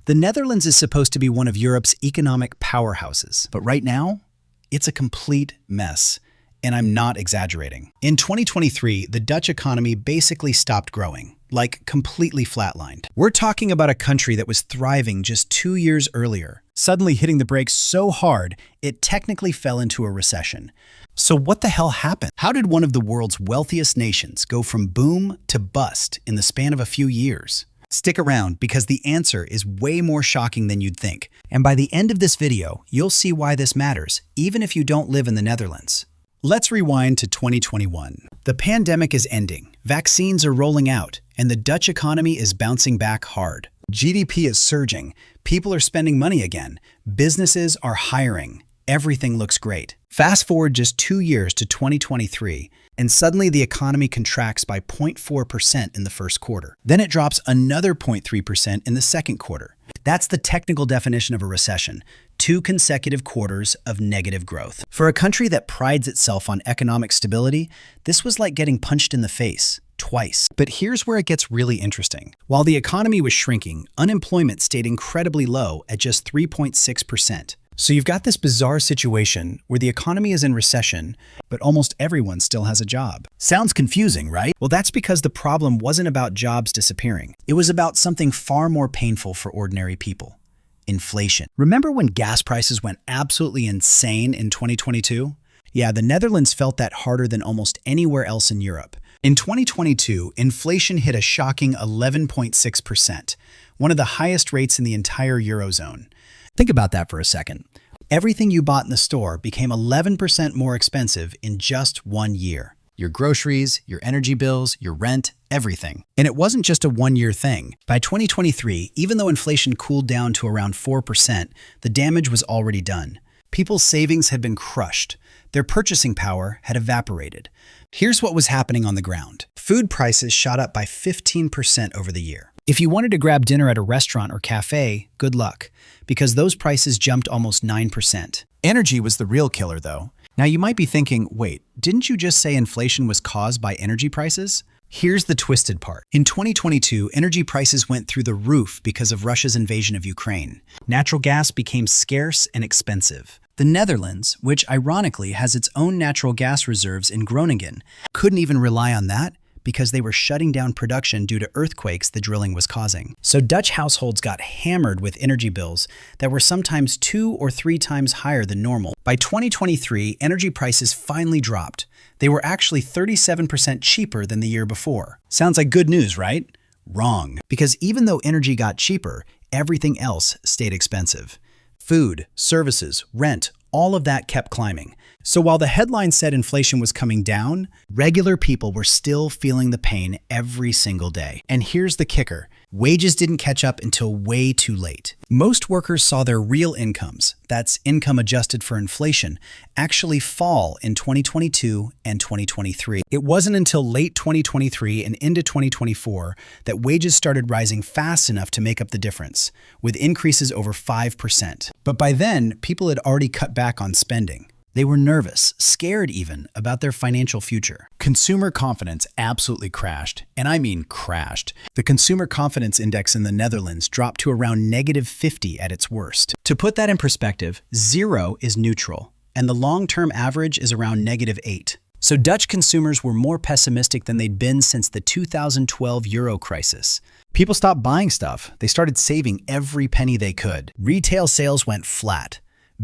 The Netherlands is supposed to be one of Europe's economic powerhouses, but right now, it's a complete mess. And I'm not exaggerating. In 2023, the Dutch economy basically stopped growing, like completely flatlined. We're talking about a country that was thriving just 2 years earlier, suddenly hitting the brakes so hard, it technically fell into a recession. So what the hell happened? How did one of the world's wealthiest nations go from boom to bust in the span of a few years? Stick around because the answer is way more shocking than you'd think. And by the end of this video, you'll see why this matters, even if you don't live in the Netherlands. Let's rewind to 2021. The pandemic is ending, vaccines are rolling out, and the Dutch economy is bouncing back hard. GDP is surging, people are spending money again, businesses are hiring, everything looks great. Fast forward just 2 years to 2023, and suddenly the economy contracts by 0.4% in the first quarter. Then it drops another 0.3% in the second quarter. That's the technical definition of a recession. 2 consecutive quarters of negative growth. For a country that prides itself on economic stability, this was like getting punched in the face, twice. But here's where it gets really interesting. While the economy was shrinking, unemployment stayed incredibly low at just 3.6%. So you've got this bizarre situation where the economy is in recession, but almost everyone still has a job. Sounds confusing, right? Well, that's because the problem wasn't about jobs disappearing. It was about something far more painful for ordinary people. Inflation. Remember when gas prices went absolutely insane in 2022? Yeah, the Netherlands felt that harder than almost anywhere else in Europe. In 2022, inflation hit a shocking 11.6%, one of the highest rates in the entire Eurozone. Think about that for a second. Everything you bought in the store became 11% more expensive in just 1 year. Your groceries, your energy bills, your rent, everything. And it wasn't just a one-year thing. By 2023, even though inflation cooled down to around 4%, the damage was already done. People's savings had been crushed. Their purchasing power had evaporated. Here's what was happening on the ground. Food prices shot up by 15% over the year. If you wanted to grab dinner at a restaurant or cafe, good luck, because those prices jumped almost 9%. Energy was the real killer, though. Now you might be thinking, wait, didn't you just say inflation was caused by energy prices? Here's the twisted part. In 2022, energy prices went through the roof because of Russia's invasion of Ukraine. Natural gas became scarce and expensive. The Netherlands, which ironically has its own natural gas reserves in Groningen, couldn't even rely on that because they were shutting down production due to earthquakes the drilling was causing. So Dutch households got hammered with energy bills that were sometimes 2 or 3 times higher than normal. By 2023, energy prices finally dropped. They were actually 37% cheaper than the year before. Sounds like good news, right? Wrong. Because even though energy got cheaper, everything else stayed expensive. Food, services, rent, all of that kept climbing. So while the headline said inflation was coming down, regular people were still feeling the pain every single day. And here's the kicker. Wages didn't catch up until way too late. Most workers saw their real incomes, that's income adjusted for inflation, actually fall in 2022 and 2023. It wasn't until late 2023 and into 2024 that wages started rising fast enough to make up the difference, with increases over 5%. But by then, people had already cut back on spending. They were nervous, scared even, about their financial future. Consumer confidence absolutely crashed, and I mean crashed. The Consumer Confidence Index in the Netherlands dropped to around -50 at its worst. To put that in perspective, 0 is neutral, and the long-term average is around -8. So Dutch consumers were more pessimistic than they'd been since the 2012 Euro crisis. People stopped buying stuff. They started saving every penny they could. Retail sales went flat.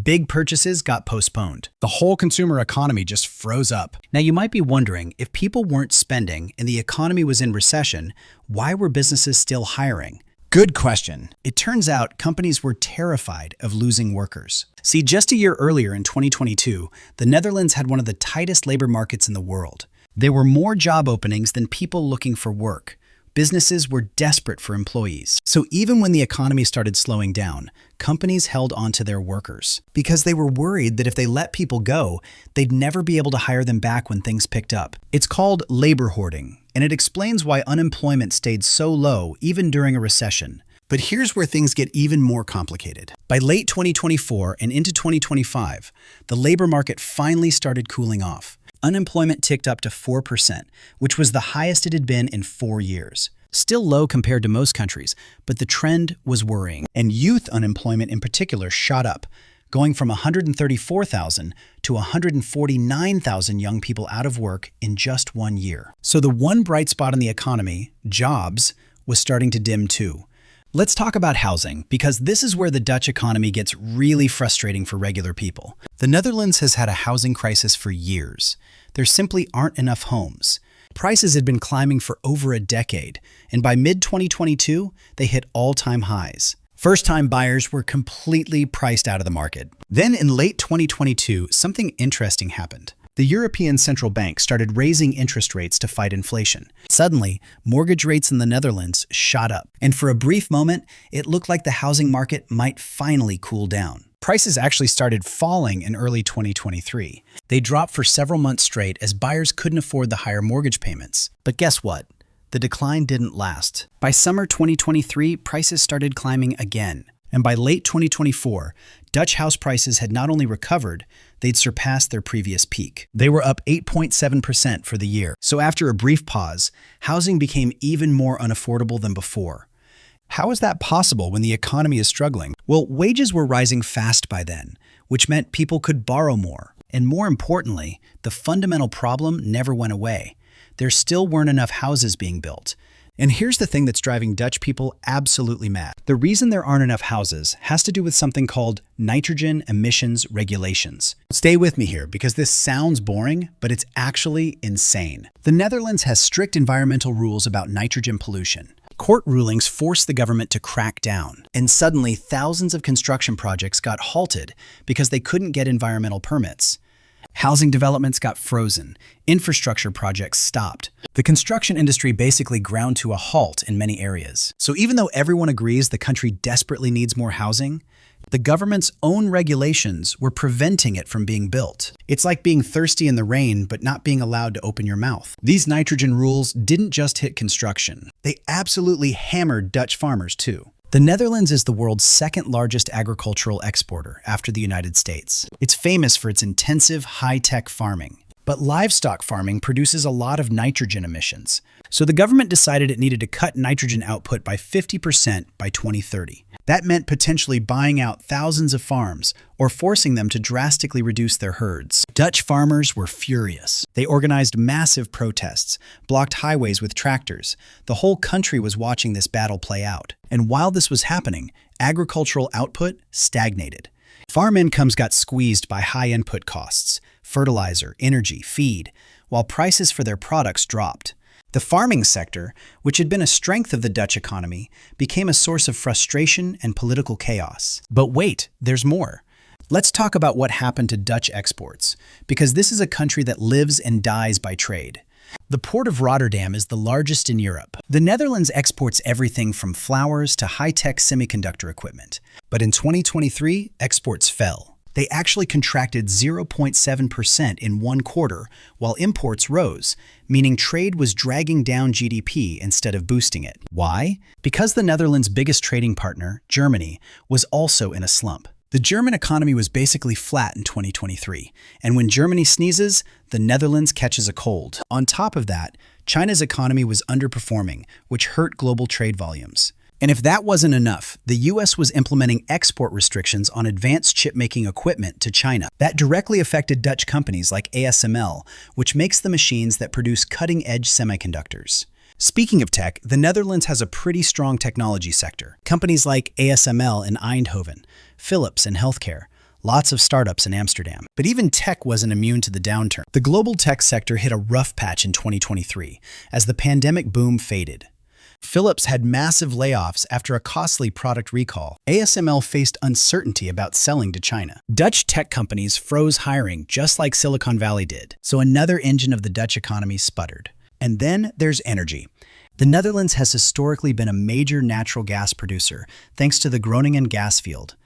Big purchases got postponed. The whole consumer economy just froze up. Now you might be wondering, if people weren't spending and the economy was in recession, why were businesses still hiring? Good question. It turns out companies were terrified of losing workers. See, just a year earlier in 2022, the Netherlands had one of the tightest labor markets in the world. There were more job openings than people looking for work. Businesses were desperate for employees. So even when the economy started slowing down, companies held on to their workers because they were worried that if they let people go, they'd never be able to hire them back when things picked up. It's called labor hoarding, and it explains why unemployment stayed so low even during a recession. But here's where things get even more complicated. By late 2024 and into 2025, the labor market finally started cooling off. Unemployment ticked up to 4%, which was the highest it had been in 4 years. Still low compared to most countries, but the trend was worrying. And youth unemployment in particular shot up, going from 134,000 to 149,000 young people out of work in just 1 year. So the one bright spot in the economy, jobs, was starting to dim too. Let's talk about housing, because this is where the Dutch economy gets really frustrating for regular people. The Netherlands has had a housing crisis for years. There simply aren't enough homes. Prices had been climbing for over a decade, and by mid-2022, they hit all-time highs. First-time buyers were completely priced out of the market. Then in late 2022, something interesting happened. The European Central Bank started raising interest rates to fight inflation. Suddenly, mortgage rates in the Netherlands shot up, and for a brief moment, it looked like the housing market might finally cool down. Prices actually started falling in early 2023. They dropped for several months straight as buyers couldn't afford the higher mortgage payments. But guess what? The decline didn't last. By summer 2023, prices started climbing again. And by late 2024, Dutch house prices had not only recovered, they'd surpassed their previous peak. They were up 8.7% for the year. So after a brief pause, housing became even more unaffordable than before. How is that possible when the economy is struggling? Well, wages were rising fast by then, which meant people could borrow more. And more importantly, the fundamental problem never went away. There still weren't enough houses being built. And here's the thing that's driving Dutch people absolutely mad. The reason there aren't enough houses has to do with something called nitrogen emissions regulations. Stay with me here because this sounds boring, but it's actually insane. The Netherlands has strict environmental rules about nitrogen pollution. Court rulings forced the government to crack down, and suddenly thousands of construction projects got halted because they couldn't get environmental permits. Housing developments got frozen. Infrastructure projects stopped. The construction industry basically ground to a halt in many areas. So even though everyone agrees the country desperately needs more housing, the government's own regulations were preventing it from being built. It's like being thirsty in the rain but not being allowed to open your mouth. These nitrogen rules didn't just hit construction. They absolutely hammered Dutch farmers too. The Netherlands is the world's second largest agricultural exporter after the United States. It's famous for its intensive, high-tech farming. But livestock farming produces a lot of nitrogen emissions. So the government decided it needed to cut nitrogen output by 50% by 2030. That meant potentially buying out thousands of farms or forcing them to drastically reduce their herds. Dutch farmers were furious. They organized massive protests, blocked highways with tractors. The whole country was watching this battle play out. And while this was happening, agricultural output stagnated. Farm incomes got squeezed by high input costs, fertilizer, energy, feed, while prices for their products dropped. The farming sector, which had been a strength of the Dutch economy, became a source of frustration and political chaos. But wait, there's more. Let's talk about what happened to Dutch exports, because this is a country that lives and dies by trade. The port of Rotterdam is the largest in Europe. The Netherlands exports everything from flowers to high-tech semiconductor equipment. But in 2023, exports fell. They actually contracted 0.7% in one quarter, while imports rose, meaning trade was dragging down GDP instead of boosting it. Why? Because the Netherlands' biggest trading partner, Germany, was also in a slump. The German economy was basically flat in 2023, and when Germany sneezes, the Netherlands catches a cold. On top of that, China's economy was underperforming, which hurt global trade volumes. And if that wasn't enough, the US was implementing export restrictions on advanced chip-making equipment to China. That directly affected Dutch companies like ASML, which makes the machines that produce cutting-edge semiconductors. Speaking of tech, the Netherlands has a pretty strong technology sector. Companies like ASML in Eindhoven, Philips in healthcare, lots of startups in Amsterdam. But even tech wasn't immune to the downturn. The global tech sector hit a rough patch in 2023 as the pandemic boom faded. Philips had massive layoffs after a costly product recall. ASML faced uncertainty about selling to China. Dutch tech companies froze hiring just like Silicon Valley did. So another engine of the Dutch economy sputtered. And then there's energy. The Netherlands has historically been a major natural gas producer, thanks to the Groningen gas field.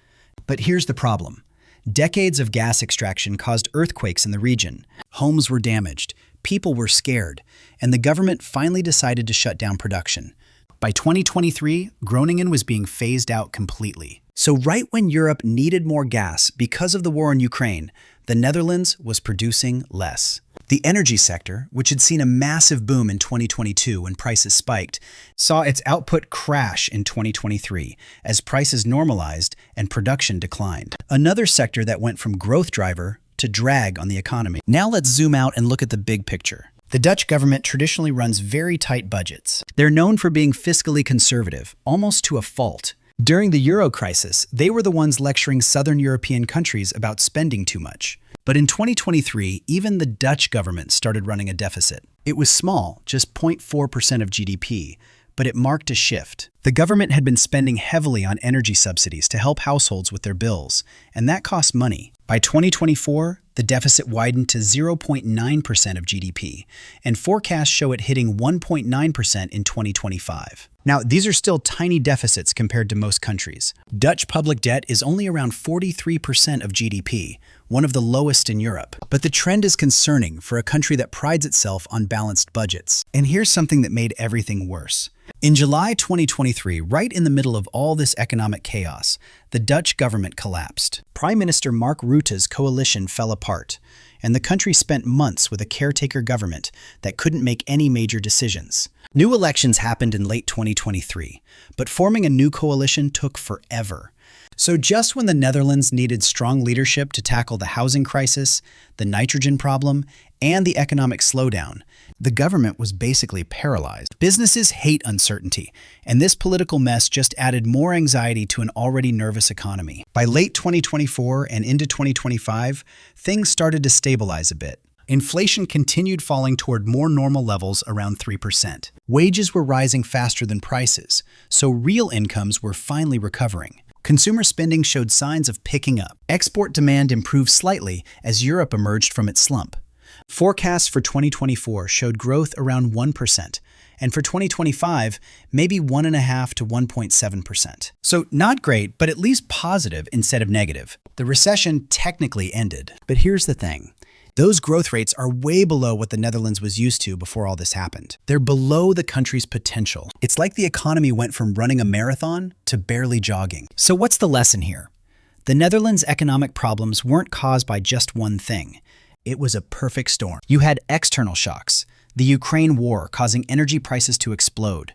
But here's the problem. Decades of gas extraction caused earthquakes in the region. Homes were damaged, people were scared, and the government finally decided to shut down production. By 2023, Groningen was being phased out completely. So right when Europe needed more gas because of the war in Ukraine, the Netherlands was producing less. The energy sector, which had seen a massive boom in 2022 when prices spiked, saw its output crash in 2023 as prices normalized and production declined. Another sector that went from growth driver to drag on the economy. Now let's zoom out and look at the big picture. The Dutch government traditionally runs very tight budgets. They're known for being fiscally conservative, almost to a fault. During the Euro crisis, they were the ones lecturing Southern European countries about spending too much. But in 2023, even the Dutch government started running a deficit. It was small, just 0.4% of GDP, but it marked a shift. The government had been spending heavily on energy subsidies to help households with their bills, and that cost money. By 2024, the deficit widened to 0.9% of GDP, and forecasts show it hitting 1.9% in 2025. Now, these are still tiny deficits compared to most countries. Dutch public debt is only around 43% of GDP, one of the lowest in Europe. But the trend is concerning for a country that prides itself on balanced budgets. And here's something that made everything worse. In July 2023, right in the middle of all this economic chaos, the Dutch government collapsed. Prime Minister Mark Rutte's coalition fell apart, and the country spent months with a caretaker government that couldn't make any major decisions. New elections happened in late 2023, but forming a new coalition took forever. So just when the Netherlands needed strong leadership to tackle the housing crisis, the nitrogen problem, and the economic slowdown, the government was basically paralyzed. Businesses hate uncertainty, and this political mess just added more anxiety to an already nervous economy. By late 2024 and into 2025, things started to stabilize a bit. Inflation continued falling toward more normal levels around 3%. Wages were rising faster than prices, so real incomes were finally recovering. Consumer spending showed signs of picking up. Export demand improved slightly as Europe emerged from its slump. Forecasts for 2024 showed growth around 1%, and for 2025, maybe 1.5% to 1.7%. So not great, but at least positive instead of negative. The recession technically ended. But here's the thing. Those growth rates are way below what the Netherlands was used to before all this happened. They're below the country's potential. It's like the economy went from running a marathon to barely jogging. So what's the lesson here? The Netherlands' economic problems weren't caused by just one thing. It was a perfect storm. You had external shocks, the Ukraine war causing energy prices to explode,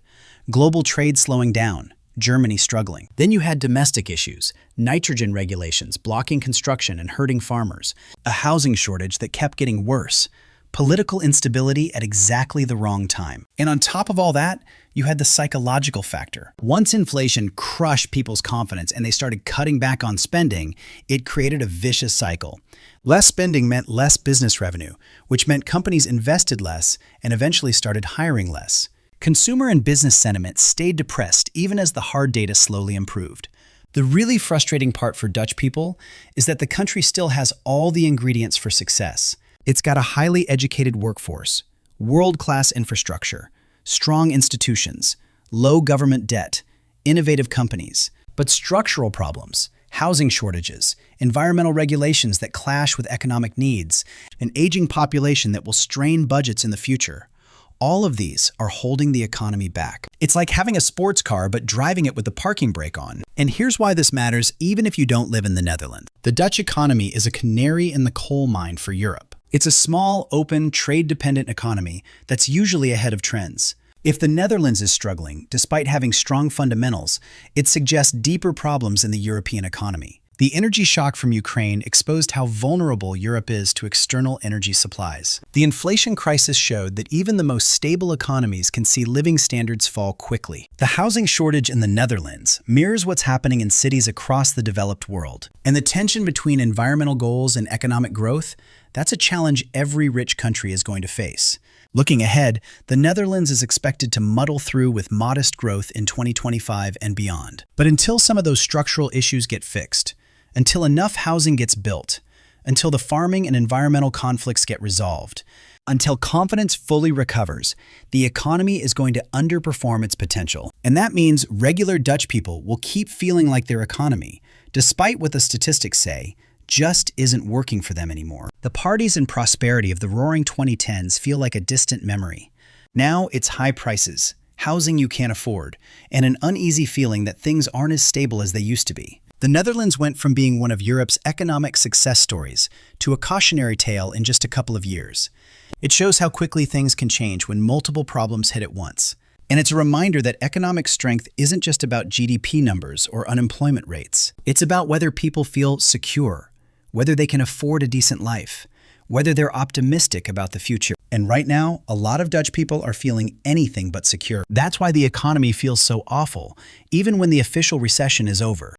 global trade slowing down, Germany struggling. Then you had domestic issues, nitrogen regulations blocking construction and hurting farmers, a housing shortage that kept getting worse, political instability at exactly the wrong time. And on top of all that, you had the psychological factor. Once inflation crushed people's confidence and they started cutting back on spending, it created a vicious cycle. Less spending meant less business revenue, which meant companies invested less and eventually started hiring less. Consumer and business sentiment stayed depressed even as the hard data slowly improved. The really frustrating part for Dutch people is that the country still has all the ingredients for success. It's got a highly educated workforce, world-class infrastructure, strong institutions, low government debt, innovative companies, but structural problems, housing shortages, environmental regulations that clash with economic needs, an aging population that will strain budgets in the future. All of these are holding the economy back. It's like having a sports car but driving it with the parking brake on. And here's why this matters even if you don't live in the Netherlands. The Dutch economy is a canary in the coal mine for Europe. It's a small, open, trade-dependent economy that's usually ahead of trends. If the Netherlands is struggling, despite having strong fundamentals, it suggests deeper problems in the European economy. The energy shock from Ukraine exposed how vulnerable Europe is to external energy supplies. The inflation crisis showed that even the most stable economies can see living standards fall quickly. The housing shortage in the Netherlands mirrors what's happening in cities across the developed world. And the tension between environmental goals and economic growth, that's a challenge every rich country is going to face. Looking ahead, the Netherlands is expected to muddle through with modest growth in 2025 and beyond. But until some of those structural issues get fixed, until enough housing gets built, until the farming and environmental conflicts get resolved, until confidence fully recovers, the economy is going to underperform its potential. And that means regular Dutch people will keep feeling like their economy, despite what the statistics say, just isn't working for them anymore. The parties and prosperity of the roaring 2010s feel like a distant memory. Now it's high prices, housing you can't afford, and an uneasy feeling that things aren't as stable as they used to be. The Netherlands went from being one of Europe's economic success stories to a cautionary tale in just a couple of years. It shows how quickly things can change when multiple problems hit at once. And it's a reminder that economic strength isn't just about GDP numbers or unemployment rates. It's about whether people feel secure, whether they can afford a decent life, whether they're optimistic about the future. And right now, a lot of Dutch people are feeling anything but secure. That's why the economy feels so awful, even when the official recession is over.